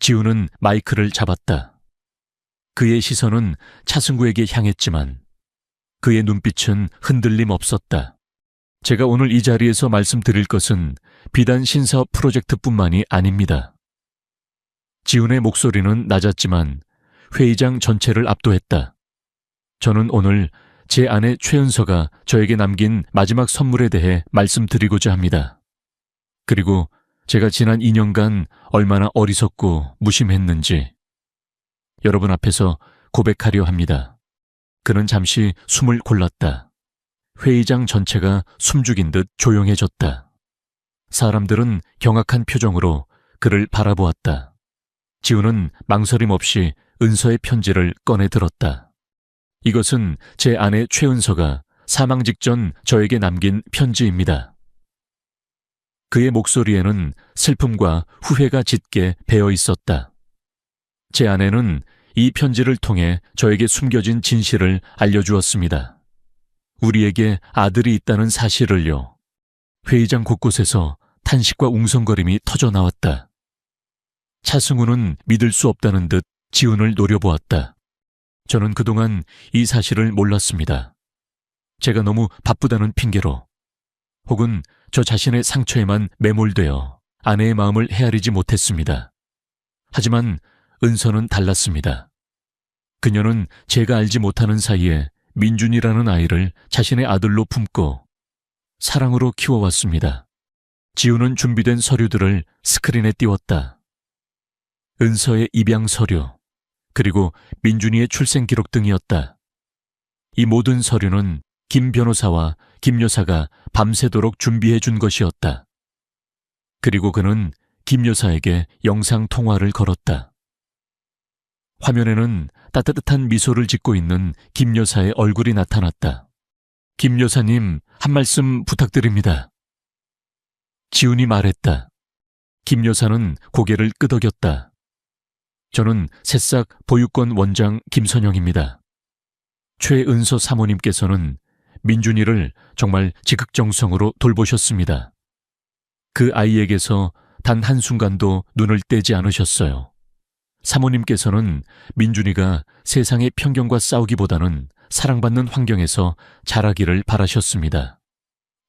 지훈은 마이크를 잡았다. 그의 시선은 차승구에게 향했지만 그의 눈빛은 흔들림 없었다. 제가 오늘 이 자리에서 말씀드릴 것은 비단 신사업 프로젝트뿐만이 아닙니다. 지훈의 목소리는 낮았지만 회의장 전체를 압도했다. 저는 오늘 제 아내 최은서가 저에게 남긴 마지막 선물에 대해 말씀드리고자 합니다. 그리고 제가 지난 2년간 얼마나 어리석고 무심했는지 여러분 앞에서 고백하려 합니다. 그는 잠시 숨을 골랐다. 회의장 전체가 숨죽인 듯 조용해졌다. 사람들은 경악한 표정으로 그를 바라보았다. 지훈은 망설임 없이 은서의 편지를 꺼내 들었다. 이것은 제 아내 최은서가 사망 직전 저에게 남긴 편지입니다. 그의 목소리에는 슬픔과 후회가 짙게 배어 있었다. 제 아내는 이 편지를 통해 저에게 숨겨진 진실을 알려주었습니다. 우리에게 아들이 있다는 사실을요. 회의장 곳곳에서 탄식과 웅성거림이 터져 나왔다. 차승우는 믿을 수 없다는 듯 지훈을 노려보았다. 저는 그동안 이 사실을 몰랐습니다. 제가 너무 바쁘다는 핑계로 혹은 저 자신의 상처에만 매몰되어 아내의 마음을 헤아리지 못했습니다. 하지만 은서는 달랐습니다. 그녀는 제가 알지 못하는 사이에 민준이라는 아이를 자신의 아들로 품고 사랑으로 키워왔습니다. 지훈은 준비된 서류들을 스크린에 띄웠다. 은서의 입양 서류, 그리고 민준이의 출생 기록 등이었다. 이 모든 서류는 김 변호사와 김 여사가 밤새도록 준비해 준 것이었다. 그리고 그는 김 여사에게 영상 통화를 걸었다. 화면에는 따뜻한 미소를 짓고 있는 김 여사의 얼굴이 나타났다. 김 여사님, 한 말씀 부탁드립니다. 지훈이 말했다. 김 여사는 고개를 끄덕였다. 저는 새싹 보육권 원장 김선영입니다. 최은서 사모님께서는 민준이를 정말 지극정성으로 돌보셨습니다. 그 아이에게서 단 한순간도 눈을 떼지 않으셨어요. 사모님께서는 민준이가 세상의 편견과 싸우기보다는 사랑받는 환경에서 자라기를 바라셨습니다.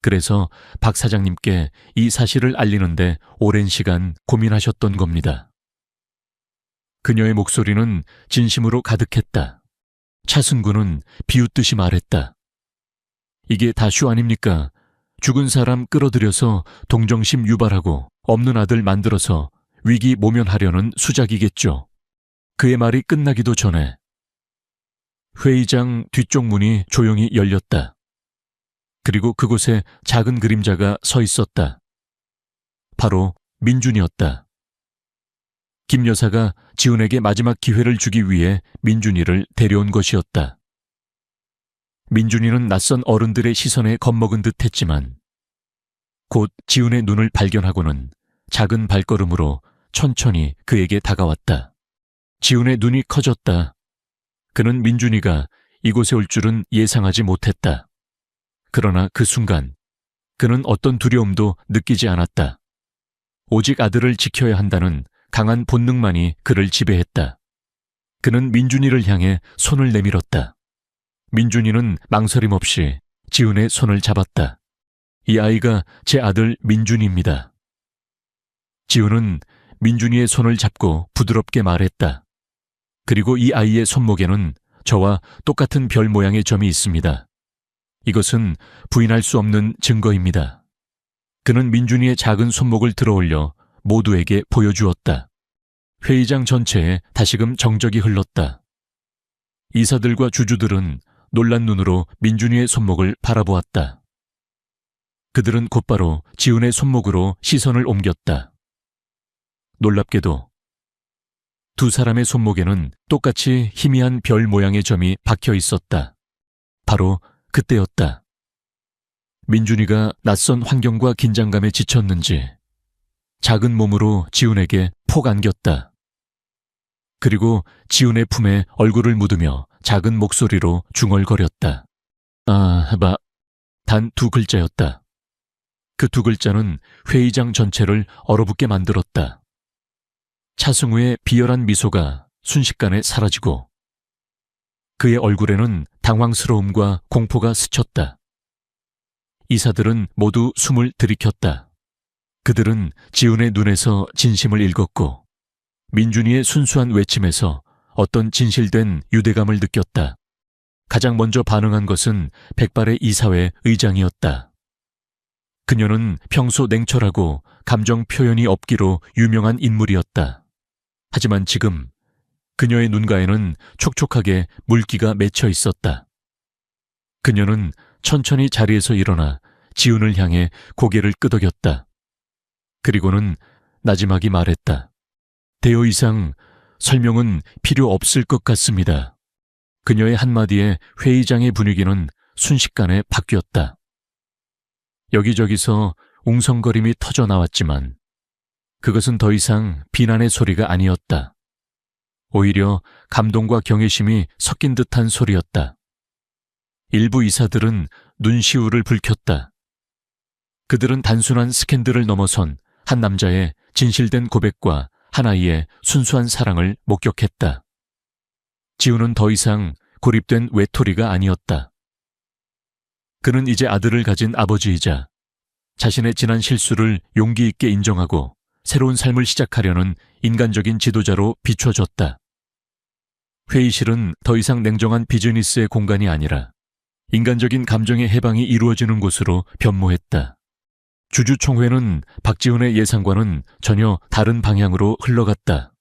그래서 박 사장님께 이 사실을 알리는데 오랜 시간 고민하셨던 겁니다. 그녀의 목소리는 진심으로 가득했다. 차승구는 비웃듯이 말했다. 이게 다 쇼 아닙니까? 죽은 사람 끌어들여서 동정심 유발하고 없는 아들 만들어서 위기 모면하려는 수작이겠죠. 그의 말이 끝나기도 전에 회의장 뒤쪽 문이 조용히 열렸다. 그리고 그곳에 작은 그림자가 서 있었다. 바로 민준이었다. 김 여사가 지훈에게 마지막 기회를 주기 위해 민준이를 데려온 것이었다. 민준이는 낯선 어른들의 시선에 겁먹은 듯 했지만 곧 지훈의 눈을 발견하고는 작은 발걸음으로 천천히 그에게 다가왔다. 지훈의 눈이 커졌다. 그는 민준이가 이곳에 올 줄은 예상하지 못했다. 그러나 그 순간 그는 어떤 두려움도 느끼지 않았다. 오직 아들을 지켜야 한다는 강한 본능만이 그를 지배했다. 그는 민준이를 향해 손을 내밀었다. 민준이는 망설임 없이 지훈의 손을 잡았다. 이 아이가 제 아들 민준이입니다. 지훈은 민준이의 손을 잡고 부드럽게 말했다. 그리고 이 아이의 손목에는 저와 똑같은 별 모양의 점이 있습니다. 이것은 부인할 수 없는 증거입니다. 그는 민준이의 작은 손목을 들어올려 모두에게 보여주었다. 회의장 전체에 다시금 정적이 흘렀다. 이사들과 주주들은 놀란 눈으로 민준이의 손목을 바라보았다. 그들은 곧바로 지훈의 손목으로 시선을 옮겼다. 놀랍게도 두 사람의 손목에는 똑같이 희미한 별 모양의 점이 박혀 있었다. 바로 그때였다. 민준이가 낯선 환경과 긴장감에 지쳤는지 작은 몸으로 지훈에게 폭 안겼다. 그리고 지훈의 품에 얼굴을 묻으며 작은 목소리로 중얼거렸다. 단 두 글자였다. 그 두 글자는 회의장 전체를 얼어붙게 만들었다. 차승우의 비열한 미소가 순식간에 사라지고 그의 얼굴에는 당황스러움과 공포가 스쳤다. 이사들은 모두 숨을 들이켰다. 그들은 지훈의 눈에서 진심을 읽었고 민준이의 순수한 외침에서 어떤 진실된 유대감을 느꼈다. 가장 먼저 반응한 것은 백발의 이사회 의장이었다. 그녀는 평소 냉철하고 감정 표현이 없기로 유명한 인물이었다. 하지만 지금 그녀의 눈가에는 촉촉하게 물기가 맺혀 있었다. 그녀는 천천히 자리에서 일어나 지훈을 향해 고개를 끄덕였다. 그리고는 나지막이 말했다. 대여 이상 설명은 필요 없을 것 같습니다. 그녀의 한마디에 회의장의 분위기는 순식간에 바뀌었다. 여기저기서 웅성거림이 터져 나왔지만 그것은 더 이상 비난의 소리가 아니었다. 오히려 감동과 경외심이 섞인 듯한 소리였다. 일부 이사들은 눈시울을 붉혔다. 그들은 단순한 스캔들을 넘어선 한 남자의 진실된 고백과 한 아이의 순수한 사랑을 목격했다. 지훈은 더 이상 고립된 외톨이가 아니었다. 그는 이제 아들을 가진 아버지이자 자신의 지난 실수를 용기 있게 인정하고 새로운 삶을 시작하려는 인간적인 지도자로 비춰졌다. 회의실은 더 이상 냉정한 비즈니스의 공간이 아니라 인간적인 감정의 해방이 이루어지는 곳으로 변모했다. 주주총회는 박지훈의 예상과는 전혀 다른 방향으로 흘러갔다.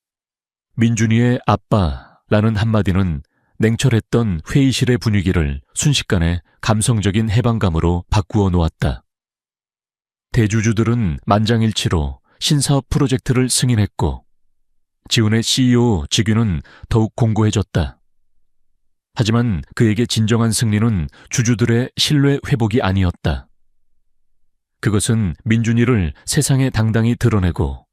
민준이의 아빠라는 한마디는 냉철했던 회의실의 분위기를 순식간에 감성적인 해방감으로 바꾸어 놓았다. 대주주들은 만장일치로 신사업 프로젝트를 승인했고 지훈의 CEO 직위는 더욱 공고해졌다. 하지만 그에게 진정한 승리는 주주들의 신뢰 회복이 아니었다. 그것은 민준이를 세상에 당당히 드러내고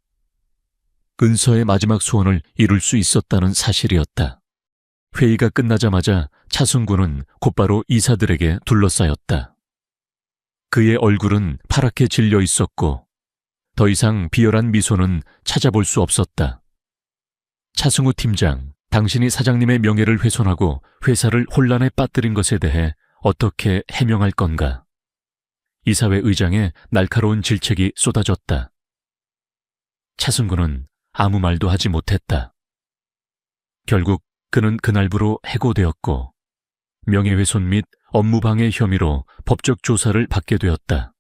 은서의 마지막 소원을 이룰 수 있었다는 사실이었다. 회의가 끝나자마자 차승구는 곧바로 이사들에게 둘러싸였다. 그의 얼굴은 파랗게 질려 있었고 더 이상 비열한 미소는 찾아볼 수 없었다. 차승우 팀장, 당신이 사장님의 명예를 훼손하고 회사를 혼란에 빠뜨린 것에 대해 어떻게 해명할 건가? 이사회 의장의 날카로운 질책이 쏟아졌다. 차승구는 아무 말도 하지 못했다. 결국 그는 그날부로 해고되었고 명예훼손 및 업무방해 혐의로 법적 조사를 받게 되었다.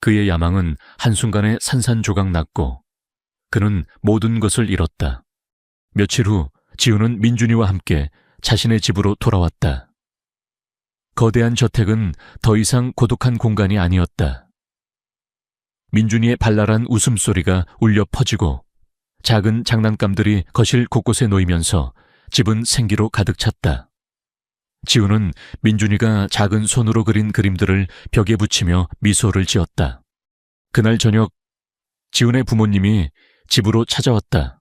그의 야망은 한순간에 산산조각 났고 그는 모든 것을 잃었다. 며칠 후 지훈은 민준이와 함께 자신의 집으로 돌아왔다. 거대한 저택은 더 이상 고독한 공간이 아니었다. 민준이의 발랄한 웃음소리가 울려 퍼지고 작은 장난감들이 거실 곳곳에 놓이면서 집은 생기로 가득 찼다. 지훈은 민준이가 작은 손으로 그린 그림들을 벽에 붙이며 미소를 지었다. 그날 저녁 지훈의 부모님이 집으로 찾아왔다.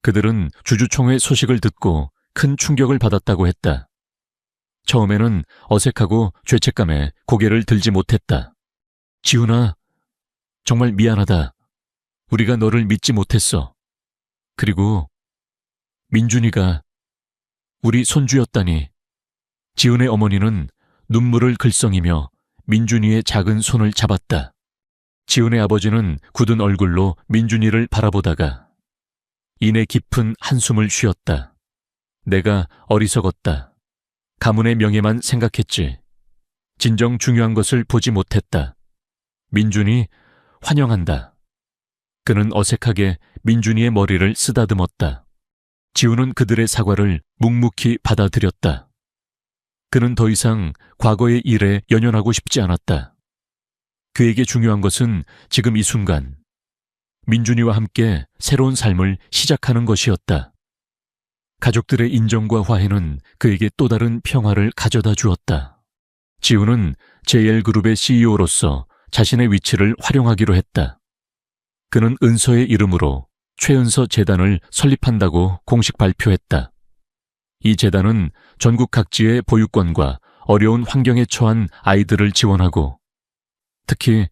그들은 주주총회 소식을 듣고 큰 충격을 받았다고 했다. 처음에는 어색하고 죄책감에 고개를 들지 못했다. 지훈아, 정말 미안하다. 우리가 너를 믿지 못했어. 그리고 민준이가 우리 손주였다니. 지훈의 어머니는 눈물을 글썽이며 민준이의 작은 손을 잡았다. 지훈의 아버지는 굳은 얼굴로 민준이를 바라보다가 이내 깊은 한숨을 쉬었다. 내가 어리석었다. 가문의 명예만 생각했지. 진정 중요한 것을 보지 못했다. 민준이 환영한다. 그는 어색하게 민준이의 머리를 쓰다듬었다. 지훈은 그들의 사과를 묵묵히 받아들였다. 그는 더 이상 과거의 일에 연연하고 싶지 않았다. 그에게 중요한 것은 지금 이 순간 민준이와 함께 새로운 삶을 시작하는 것이었다. 가족들의 인정과 화해는 그에게 또 다른 평화를 가져다 주었다. 지우는 JL그룹의 CEO로서 자신의 위치를 활용하기로 했다. 그는 은서의 이름으로 최은서 재단을 설립한다고 공식 발표했다. 이 재단은 전국 각지의 보육원과 어려운 환경에 처한 아이들을 지원하고 특히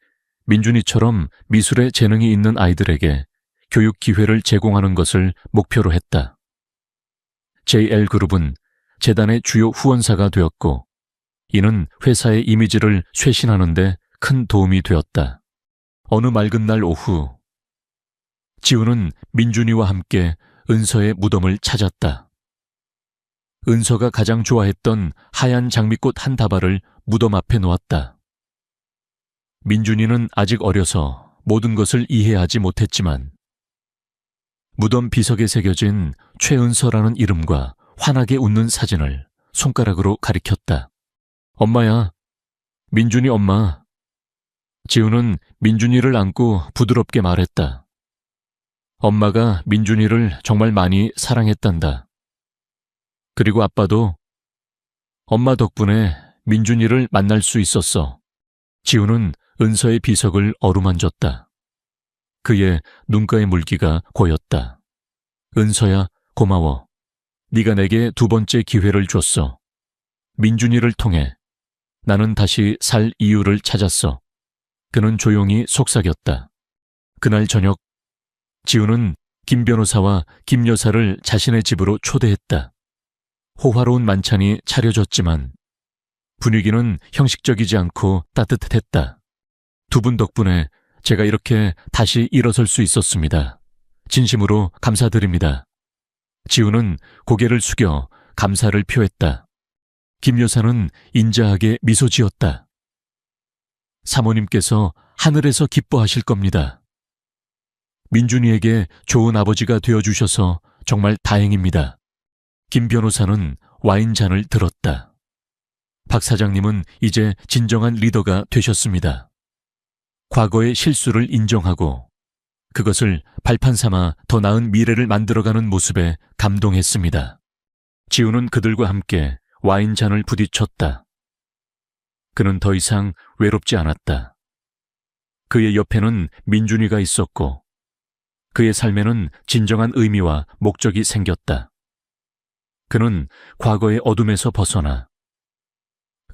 민준이처럼 미술에 재능이 있는 아이들에게 교육 기회를 제공하는 것을 목표로 했다. JL그룹은 재단의 주요 후원사가 되었고 이는 회사의 이미지를 쇄신하는 데 큰 도움이 되었다. 어느 맑은 날 오후 지우는 민준이와 함께 은서의 무덤을 찾았다. 은서가 가장 좋아했던 하얀 장미꽃 한 다발을 무덤 앞에 놓았다. 민준이는 아직 어려서 모든 것을 이해하지 못했지만 무덤 비석에 새겨진 최은서라는 이름과 환하게 웃는 사진을 손가락으로 가리켰다. 엄마야, 민준이 엄마. 지우는 민준이를 안고 부드럽게 말했다. 엄마가 민준이를 정말 많이 사랑했단다. 그리고 아빠도 엄마 덕분에 민준이를 만날 수 있었어. 지우는 은서의 비석을 어루만졌다. 그의 눈가의 물기가 고였다. 은서야, 고마워. 네가 내게 두 번째 기회를 줬어. 민준이를 통해 나는 다시 살 이유를 찾았어. 그는 조용히 속삭였다. 그날 저녁 지우는 김 변호사와 김 여사를 자신의 집으로 초대했다. 호화로운 만찬이 차려졌지만 분위기는 형식적이지 않고 따뜻했다. 두 분 덕분에 제가 이렇게 다시 일어설 수 있었습니다. 진심으로 감사드립니다. 지우는 고개를 숙여 감사를 표했다. 김 여사는 인자하게 미소 지었다. 사모님께서 하늘에서 기뻐하실 겁니다. 민준이에게 좋은 아버지가 되어주셔서 정말 다행입니다. 김 변호사는 와인잔을 들었다. 박 사장님은 이제 진정한 리더가 되셨습니다. 과거의 실수를 인정하고 그것을 발판 삼아 더 나은 미래를 만들어가는 모습에 감동했습니다. 지우는 그들과 함께 와인잔을 부딪혔다. 그는 더 이상 외롭지 않았다. 그의 옆에는 민준이가 있었고 그의 삶에는 진정한 의미와 목적이 생겼다. 그는 과거의 어둠에서 벗어나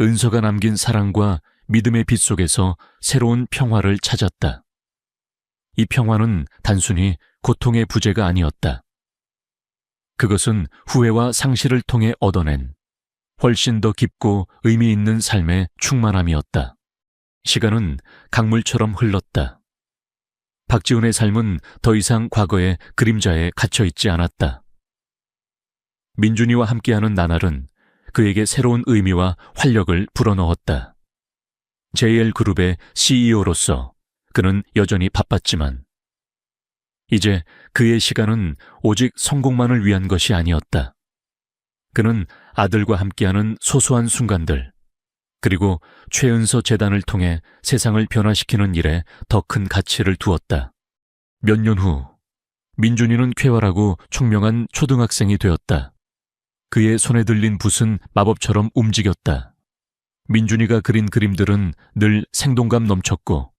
은서가 남긴 사랑과 믿음의 빛 속에서 새로운 평화를 찾았다. 이 평화는 단순히 고통의 부재가 아니었다. 그것은 후회와 상실을 통해 얻어낸 훨씬 더 깊고 의미 있는 삶의 충만함이었다. 시간은 강물처럼 흘렀다. 박지훈의 삶은 더 이상 과거의 그림자에 갇혀있지 않았다. 민준이와 함께하는 나날은 그에게 새로운 의미와 활력을 불어넣었다. JL그룹의 CEO로서 그는 여전히 바빴지만 이제 그의 시간은 오직 성공만을 위한 것이 아니었다. 그는 아들과 함께하는 소소한 순간들 그리고 최은서 재단을 통해 세상을 변화시키는 일에 더 큰 가치를 두었다. 몇 년 후 민준이는 쾌활하고 총명한 초등학생이 되었다. 그의 손에 들린 붓은 마법처럼 움직였다. 민준이가 그린 그림들은 늘 생동감 넘쳤고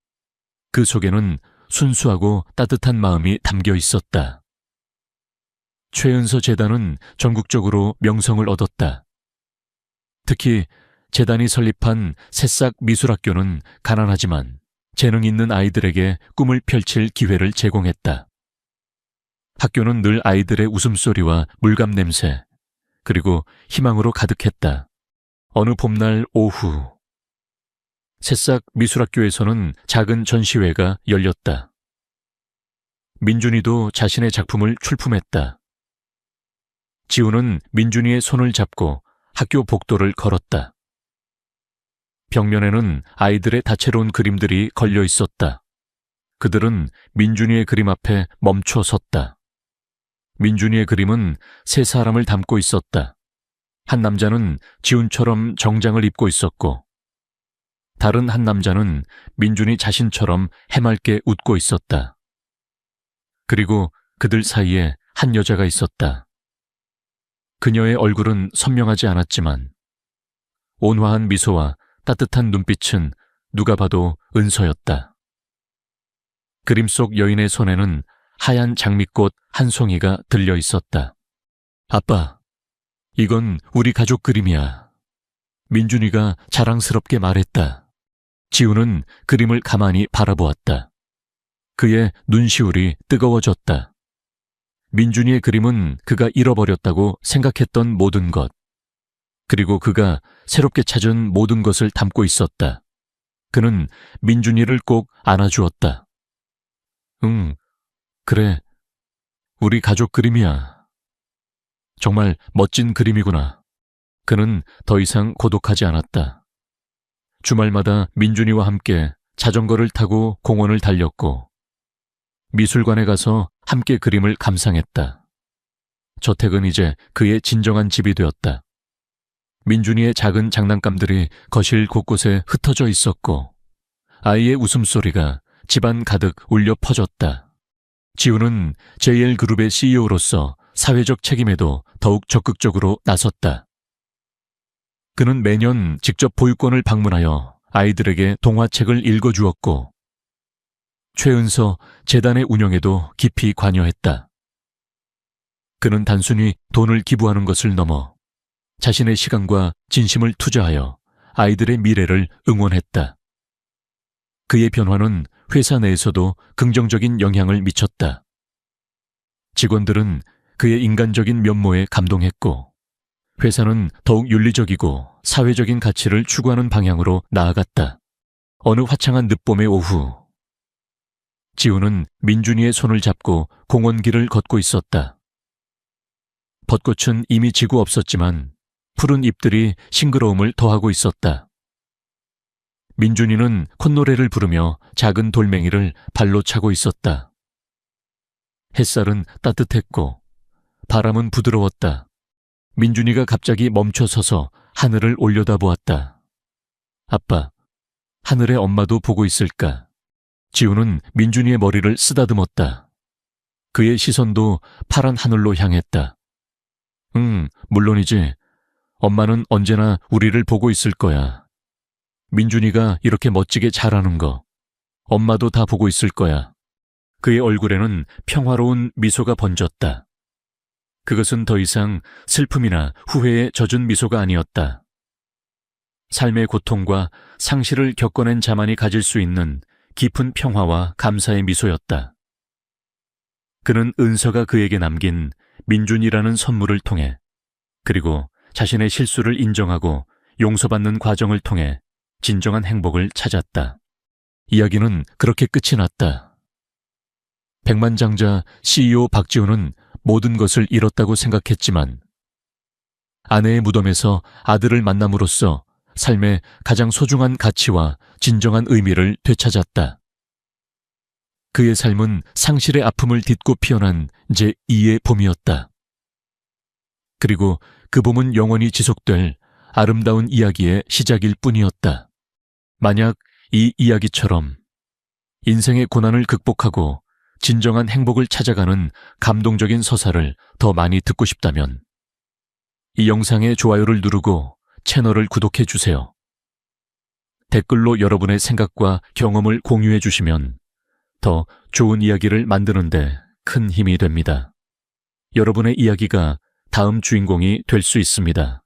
그 속에는 순수하고 따뜻한 마음이 담겨 있었다. 최은서 재단은 전국적으로 명성을 얻었다. 특히 재단이 설립한 새싹 미술학교는 가난하지만 재능 있는 아이들에게 꿈을 펼칠 기회를 제공했다. 학교는 늘 아이들의 웃음소리와 물감 냄새, 그리고 희망으로 가득했다. 어느 봄날 오후, 새싹 미술학교에서는 작은 전시회가 열렸다. 민준이도 자신의 작품을 출품했다. 지우는 민준이의 손을 잡고 학교 복도를 걸었다. 벽면에는 아이들의 다채로운 그림들이 걸려 있었다. 그들은 민준이의 그림 앞에 멈춰 섰다. 민준이의 그림은 세 사람을 담고 있었다. 한 남자는 지훈처럼 정장을 입고 있었고 다른 한 남자는 민준이 자신처럼 해맑게 웃고 있었다. 그리고 그들 사이에 한 여자가 있었다. 그녀의 얼굴은 선명하지 않았지만 온화한 미소와 따뜻한 눈빛은 누가 봐도 은서였다. 그림 속 여인의 손에는 하얀 장미꽃 한 송이가 들려 있었다. 아빠, 이건 우리 가족 그림이야. 민준이가 자랑스럽게 말했다. 지우는 그림을 가만히 바라보았다. 그의 눈시울이 뜨거워졌다. 민준이의 그림은 그가 잃어버렸다고 생각했던 모든 것, 그리고 그가 새롭게 찾은 모든 것을 담고 있었다. 그는 민준이를 꼭 안아주었다. 응, 그래. 우리 가족 그림이야. 정말 멋진 그림이구나. 그는 더 이상 고독하지 않았다. 주말마다 민준이와 함께 자전거를 타고 공원을 달렸고 미술관에 가서 함께 그림을 감상했다. 저택은 이제 그의 진정한 집이 되었다. 민준이의 작은 장난감들이 거실 곳곳에 흩어져 있었고 아이의 웃음소리가 집안 가득 울려 퍼졌다. 지우는 JL그룹의 CEO로서 사회적 책임에도 더욱 적극적으로 나섰다. 그는 매년 직접 보육원을 방문하여 아이들에게 동화책을 읽어주었고 최은서 재단의 운영에도 깊이 관여했다. 그는 단순히 돈을 기부하는 것을 넘어 자신의 시간과 진심을 투자하여 아이들의 미래를 응원했다. 그의 변화는 회사 내에서도 긍정적인 영향을 미쳤다. 직원들은 그의 인간적인 면모에 감동했고 회사는 더욱 윤리적이고 사회적인 가치를 추구하는 방향으로 나아갔다. 어느 화창한 늦봄의 오후, 지우는 민준이의 손을 잡고 공원길을 걷고 있었다. 벚꽃은 이미 지고 없었지만 푸른 잎들이 싱그러움을 더하고 있었다. 민준이는 콧노래를 부르며 작은 돌멩이를 발로 차고 있었다. 햇살은 따뜻했고 바람은 부드러웠다. 민준이가 갑자기 멈춰서서 하늘을 올려다보았다. 아빠, 하늘에 엄마도 보고 있을까? 지우는 민준이의 머리를 쓰다듬었다. 그의 시선도 파란 하늘로 향했다. 응, 물론이지. 엄마는 언제나 우리를 보고 있을 거야. 민준이가 이렇게 멋지게 잘하는 거, 엄마도 다 보고 있을 거야. 그의 얼굴에는 평화로운 미소가 번졌다. 그것은 더 이상 슬픔이나 후회에 젖은 미소가 아니었다. 삶의 고통과 상실을 겪어낸 자만이 가질 수 있는 깊은 평화와 감사의 미소였다. 그는 은서가 그에게 남긴 민준이라는 선물을 통해 그리고 자신의 실수를 인정하고 용서받는 과정을 통해 진정한 행복을 찾았다. 이야기는 그렇게 끝이 났다. 백만장자 CEO 박지우는 모든 것을 잃었다고 생각했지만 아내의 무덤에서 아들을 만남으로써 삶의 가장 소중한 가치와 진정한 의미를 되찾았다. 그의 삶은 상실의 아픔을 딛고 피어난 제2의 봄이었다. 그리고 그 봄은 영원히 지속될 아름다운 이야기의 시작일 뿐이었다. 만약 이 이야기처럼 인생의 고난을 극복하고 진정한 행복을 찾아가는 감동적인 서사를 더 많이 듣고 싶다면 이 영상에 좋아요를 누르고 채널을 구독해 주세요. 댓글로 여러분의 생각과 경험을 공유해 주시면 더 좋은 이야기를 만드는 데 큰 힘이 됩니다. 여러분의 이야기가 다음 주인공이 될 수 있습니다.